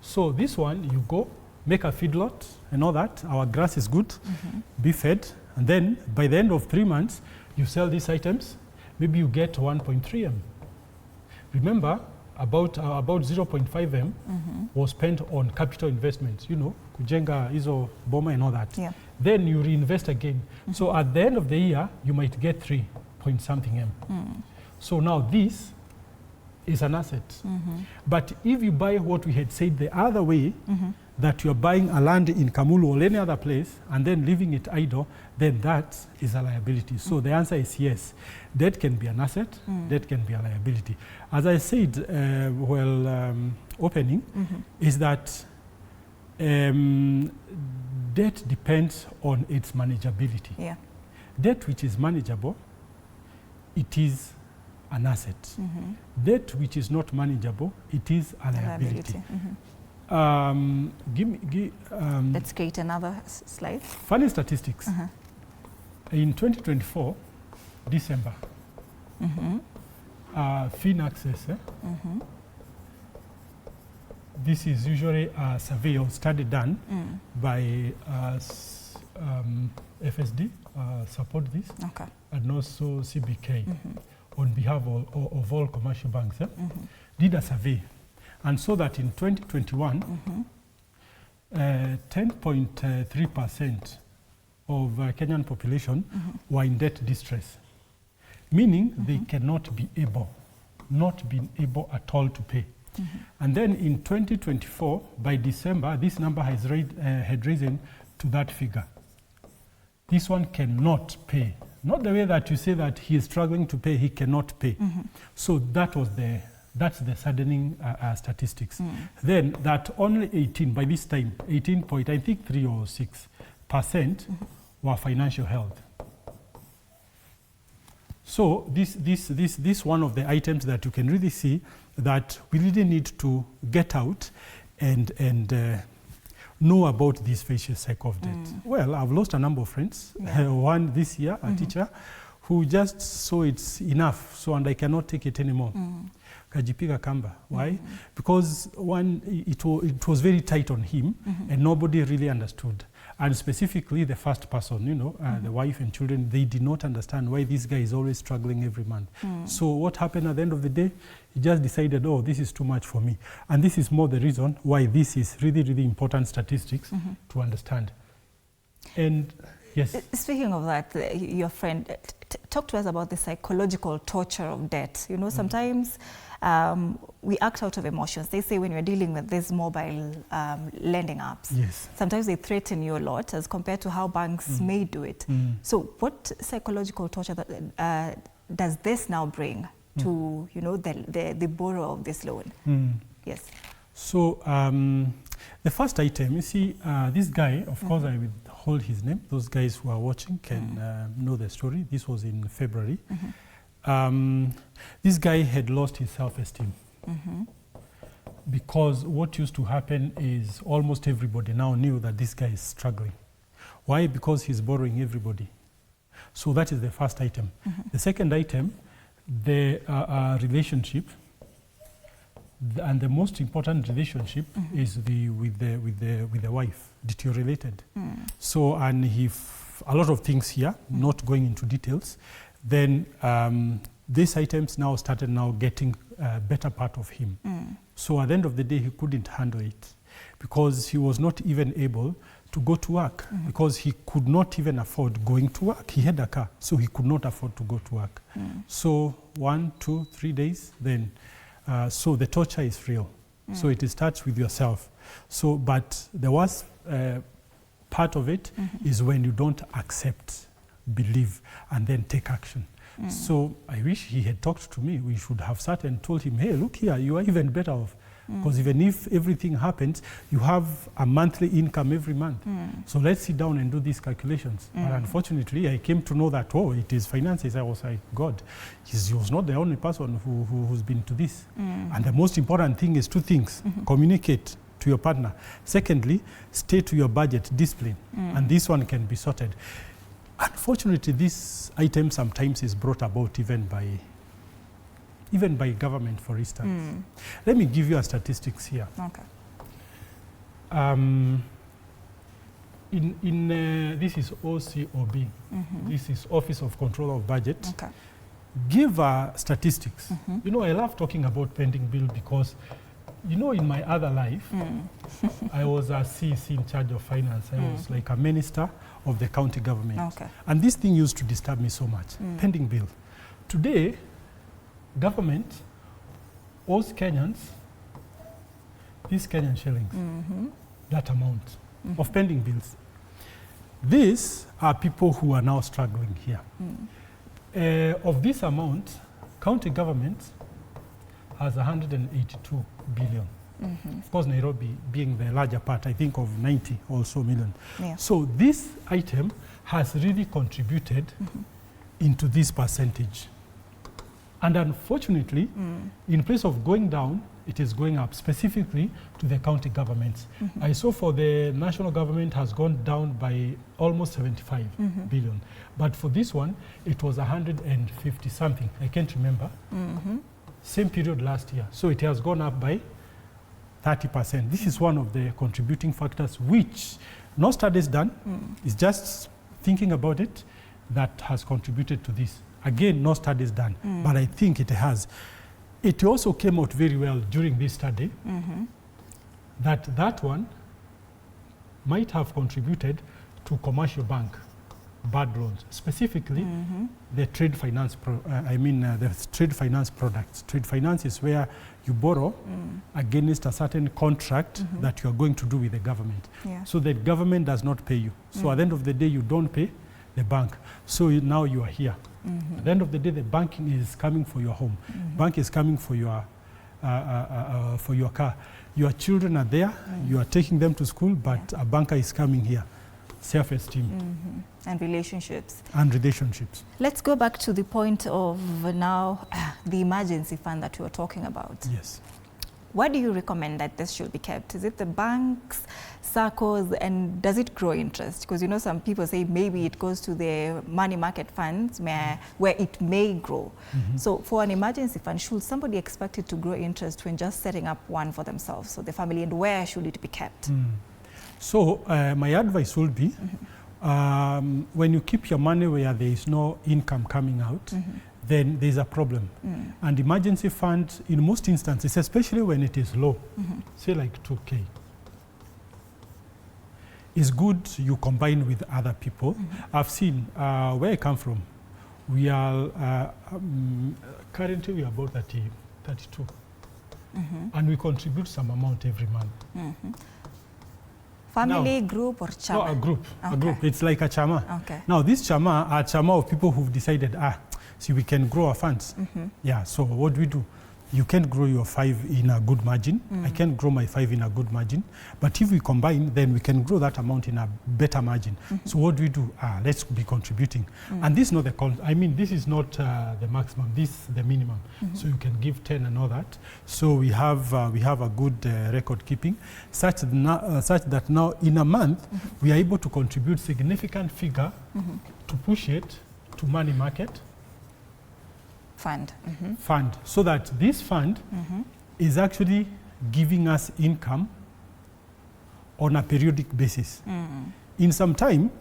So this one, you go, make a feedlot and all that. Our grass is good, be fed. And then by the end of 3 months, you sell these items. Maybe you get 1.3 M. Remember, about 0.5 M was spent on capital investments, you know, kujenga hizo boma and all that. Yeah. Then you reinvest again. So at the end of the year, you might get 3 point something M. So now this is an asset. But if you buy what we had said the other way, that you're buying a land in Kamulu or any other place and then leaving it idle, then that is a liability. So the answer is yes. Debt can be an asset, debt can be a liability. As I said, opening, is that debt depends on its manageability. Yeah. Debt which is manageable, it is an asset. Debt which is not manageable, it is a liability. Let's create another slide. Funny statistics. In 2024, December, Finaccess, this is usually a survey or study done by FSD, support this, and also CBK on behalf of all commercial banks, did a survey. And so that in 2021, 10.3% of Kenyan population were in debt distress, meaning they cannot be able, not being able at all to pay. And then in 2024, by December, this number has had risen to that figure. This one cannot pay. Not the way that you say that he is struggling to pay, he cannot pay. So that was that's the saddening statistics. Then that only 18, by this time, 18.3 or 6% were financial health. So this one of the items that you can really see that we really need to get out and know about this vicious cycle of debt. Well, I've lost a number of friends. One this year, a teacher, who just saw it's enough, so and I cannot take it anymore. Kajipiga kamba. Why? Because one, it was very tight on him, and nobody really understood. And specifically the first person, you know, the wife and children, they did not understand why this guy is always struggling every month. So what happened at the end of the day? He just decided, oh, this is too much for me. And this is more the reason why this is really, really important statistics to understand. And yes. Speaking of that, your friend, talk to us about the psychological torture of debt. You know, sometimes we act out of emotions. They say when you're dealing with these mobile lending apps, sometimes they threaten you a lot as compared to how banks may do it. So what psychological torture does this now bring to, you know, the borrower of this loan? Yes. So the first item, you see, this guy, of course, I withhold his name. Those guys who are watching can know the story. This was in February. this guy had lost his self-esteem. Because what used to happen is almost everybody now knew that this guy is struggling. Why? Because he's borrowing everybody. So that is the first item. The second item, the relationship, and the most important relationship is with the wife, deteriorated. So, and a lot of things here, not going into details, then these items now started getting a better part of him. So at the end of the day, he couldn't handle it because he was not even able to go to work because he could not even afford going to work. He had a car, so he could not afford to go to work. So 1, 2, 3 days, then, so the torture is real. So it starts with yourself. So, but the worst part of it is when you don't accept, believe, and then take action. So I wish he had talked to me. We should have sat and told him, hey, look here, you are even better off. Because even if everything happens, you have a monthly income every month. So let's sit down and do these calculations. But unfortunately, I came to know that, oh, it is finances. I was like, God, he was not the only person who's been to this. And the most important thing is two things. Communicate to your partner. Secondly, stay to your budget, discipline. And this one can be sorted. Unfortunately, this item sometimes is brought about even by government, for instance. Let me give you a statistics here. Okay. This is OCOB. This is Office of Control of Budget. Okay. Give statistics. You know, I love talking about pending bill because, you know, in my other life, I was a CEC in charge of finance. I was like a minister of the county government. Okay. And this thing used to disturb me so much, pending bill. Today, government owes Kenyans these Kenyan shillings, that amount of pending bills. These are people who are now struggling here. Of this amount, county government has 182 billion. Of course, Nairobi being the larger part, I think of 90 or so million. Yeah. So this item has really contributed into this percentage. And unfortunately, in place of going down, it is going up, specifically to the county governments. I saw for the national government has gone down by almost 75 billion. But for this one, it was 150 something. I can't remember. Same period last year. So it has gone up by 30%. This is one of the contributing factors, which no studies done. It's just thinking about it that has contributed to this. Again, no studies done, but I think it has. It also came out very well during this study that one might have contributed to commercial bank bad loans, specifically the trade finance. The trade finance products. Trade finance is where you borrow against a certain contract that you are going to do with the government. Yeah. So the government does not pay you. So at the end of the day, you don't pay the bank. So now you are here. At the end of the day, the banking is coming for your home. Bank is coming for your car. Your children are there. You are taking them to school, but a banker is coming here. Self-esteem. And relationships. And relationships. Let's go back to the point of now the emergency fund that we were talking about. Yes. Why do you recommend that this should be kept? Is it the banks, SACCOs, and does it grow interest? Because you know some people say maybe it goes to the money market funds where it may grow. So for an emergency fund, should somebody expect it to grow interest when just setting up one for themselves, so the family, and where should it be kept? So my advice would be, when you keep your money where there is no income coming out, then there's a problem. And emergency funds, in most instances, especially when it is low, say like 2K, it's good you combine with other people. I've seen where I come from, we are currently we are about 32, and we contribute some amount every month. Family, now, group, or chama? No, a group. Okay. A group. It's like a chama. Okay. Now, this chama are chama of people who've decided, see, we can grow our funds. Yeah, so what do? you can't grow your 5 in a good margin. I can't grow my 5 in a good margin. But if we combine, then we can grow that amount in a better margin. So what do we do? Let's be contributing. And this is not this is not the maximum. This is the minimum. So you can give 10 and all that. So we have a good record keeping, such that now in a month we are able to contribute significant figure to push it to money market fund. Fund, so that this fund is actually giving us income on a periodic basis. In some time,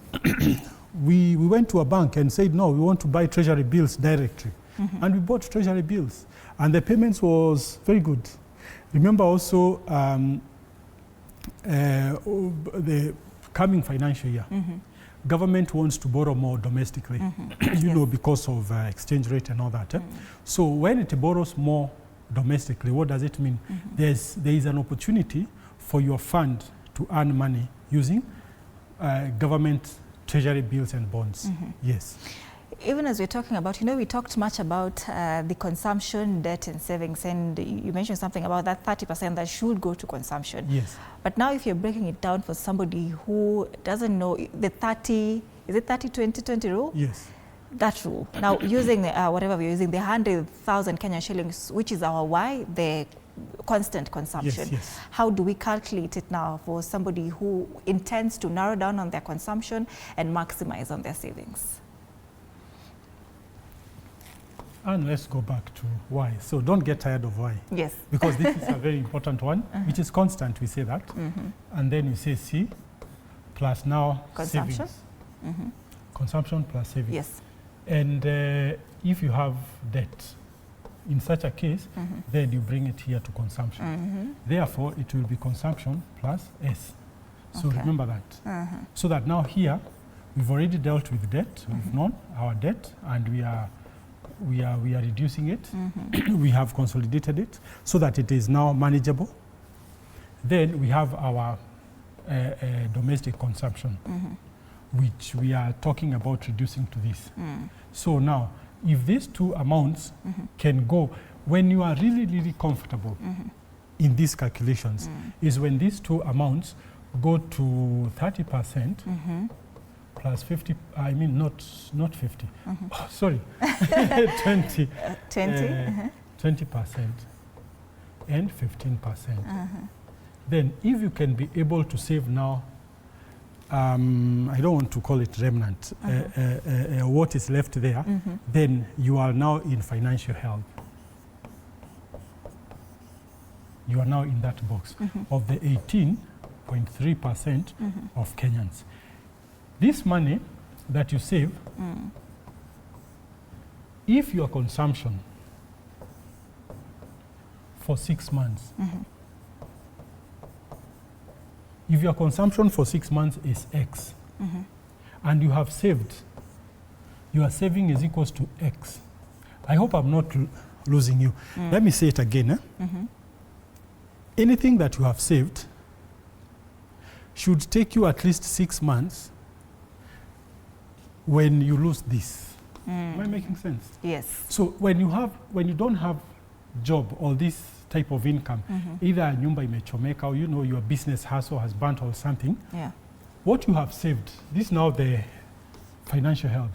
we went to a bank and said, no, we want to buy treasury bills directly. And we bought treasury bills. And the payments was very good. Remember also the coming financial year, government wants to borrow more domestically, you know, because of exchange rate and all that. So when it borrows more domestically, what does it mean? There is an opportunity for your fund to earn money using government treasury bills and bonds. Yes. Even as we're talking about, we talked much about the consumption, debt and savings, and you mentioned something about that 30% that should go to consumption. Yes. But now if you're breaking it down for somebody who doesn't know the 30, is it 30-20-20 rule? Yes. That rule. Now using whatever we're using, the 100,000 Kenyan shillings, which is our why, the constant consumption. Yes. How do we calculate it now for somebody who intends to narrow down on their consumption and maximize on their savings? And let's go back to why. So don't get tired of why. Yes. Because this is a very important one, which is constant, we say that. And then we say C plus now Consumption. Savings. Consumption plus savings. Yes. And if you have debt, in such a case, then you bring it here to consumption. Therefore, it will be consumption plus S. So remember that. So that now here, we've already dealt with debt. We've known our debt, and we are reducing it. We have consolidated it so that it is now manageable. Then we have our domestic consumption, which we are talking about reducing to this. So now, if these two amounts can go, when you are really, really comfortable in these calculations, is when these two amounts go to 30%, plus 50, I mean not 50, oh, sorry, 20. 20? 20% and 15%. Then if you can be able to save now, I don't want to call it remnant, what is left there, then you are now in financial health. You are now in that box of the 18.3% of Kenyans. This money that you save, if your consumption for 6 months, if your consumption for 6 months is X, and you have saved, your saving is equals to X. I hope I'm not losing you. Let me say it again. Anything that you have saved should take you at least 6 months when you lose this. Am I making sense? Yes. So when you don't have job or this type of income, either nyumba imechomeka or your business hustle has burnt or something, what you have saved, this is now the financial health.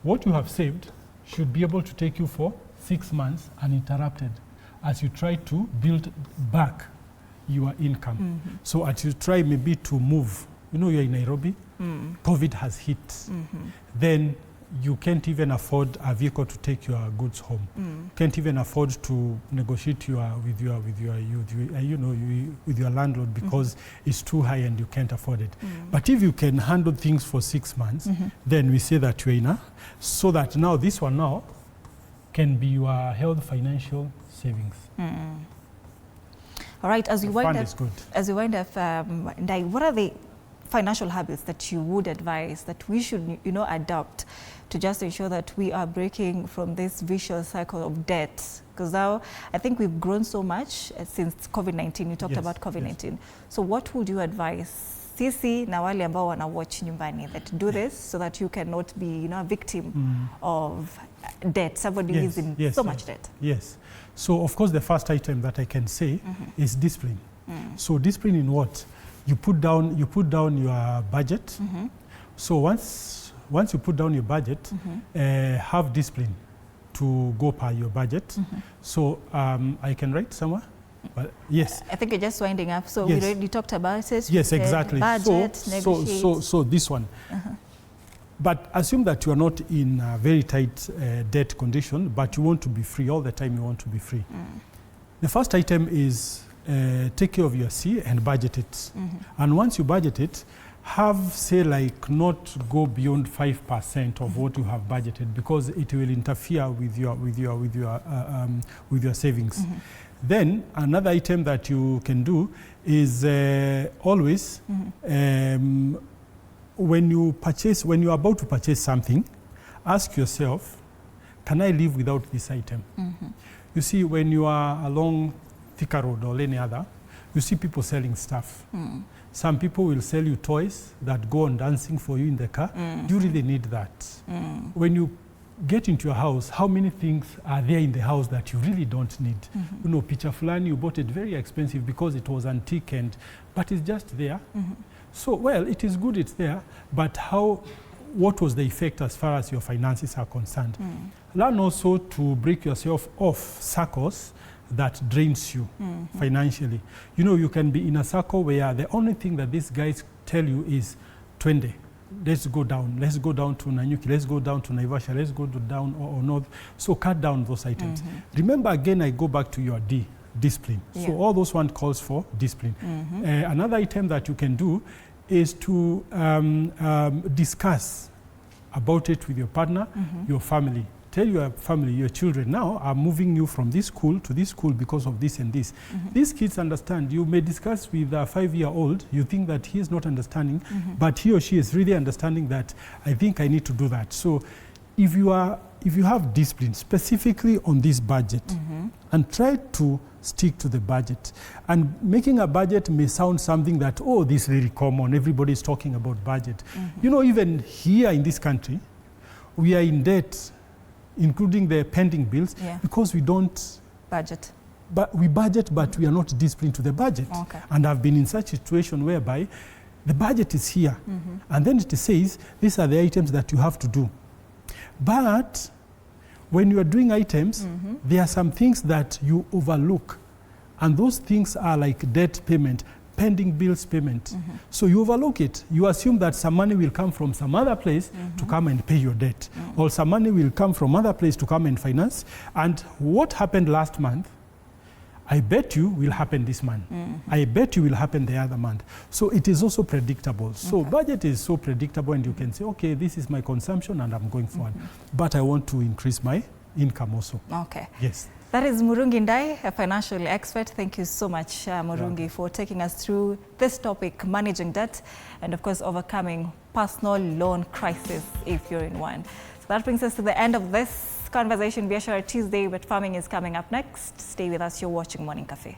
What you have saved should be able to take you for 6 months uninterrupted as you try to build back your income. So as you try maybe to move, you're in Nairobi, COVID has hit, then you can't even afford a vehicle to take your goods home. Can't even afford to negotiate with your landlord because it's too high and you can't afford it. But if you can handle things for 6 months, then we say that you're in so that now this one now can be your health financial savings. All right, as we wind up, Ndai, what are the financial habits that you would advise that we should, adopt to just ensure that we are breaking from this vicious cycle of debt? Because now I think we've grown so much since COVID-19. You talked about COVID-19. So what would you advise sisi na wale ambao wana watch nyumbani that do this so that you cannot be, you know, a victim of debt, somebody who is in so much debt. Yes. So of course the first item that I can say is discipline. So discipline in what? You put down your budget. So once you put down your budget, have discipline to go per your budget. So I can write somewhere. But yes. I think you're just winding up. So we already talked about it. Yes, exactly. Budget, so this one. But assume that you are not in a very tight debt condition, but you want to be free all the time. You want to be free. The first item is take care of your C and budget it. And once you budget it, have, say, like not go beyond 5% of what you have budgeted, because it will interfere with your savings. Then another item that you can do is always when you are about to purchase something, ask yourself, can I live without this item? You see, when you are along Thika Road or any other, you see people selling stuff. Some people will sell you toys that go on dancing for you in the car. Do you really need that? When you get into your house, how many things are there in the house that you really don't need? You know, picha fulani, you bought it very expensive because it was antique, but it's just there. So, well, it is good it's there, but what was the effect as far as your finances are concerned? Learn also to break yourself off circles that drains you financially. You know, you can be in a circle where the only thing that these guys tell you is 20. Let's go down to Nanyuki, let's go down to Naivasha, let's go down or north. So cut down those items. Remember, again, I go back to your discipline. So all those one calls for discipline. Another item that you can do is to discuss about it with your partner, your family. Tell your family, your children, now I'm moving you from this school to this school because of this and this. These kids understand. You may discuss with a 5-year-old, you think that he is not understanding, but he or she is really understanding that I think I need to do that. So if you have discipline specifically on this budget, and try to stick to the budget. And making a budget may sound something that, oh, this is very common, everybody is talking about budget. You know, even here in this country, we are in debt, including the pending bills, because we don't budget. But we budget, but we are not disciplined to the budget. And I've been in such a situation whereby the budget is here, and then it says these are the items that you have to do. But when you are doing items, there are some things that you overlook, and those things are like debt payment, pending bills payment. So you overlook it. You assume that some money will come from some other place to come and pay your debt, or some money will come from other place to come and finance. And what happened last month, I bet you will happen this month. I bet you will happen the other month. So it is also predictable. So budget is so predictable, and you can say, okay, this is my consumption and I'm going forward. But I want to increase my income also. Yes. That is Murungi Ndai, a financial expert. Thank you so much, Murungi, for taking us through this topic, managing debt, and of course, overcoming personal loan crisis if you're in one. So that brings us to the end of this conversation. Biashara Tuesday with Farming is coming up next. Stay with us. You're watching Morning Cafe.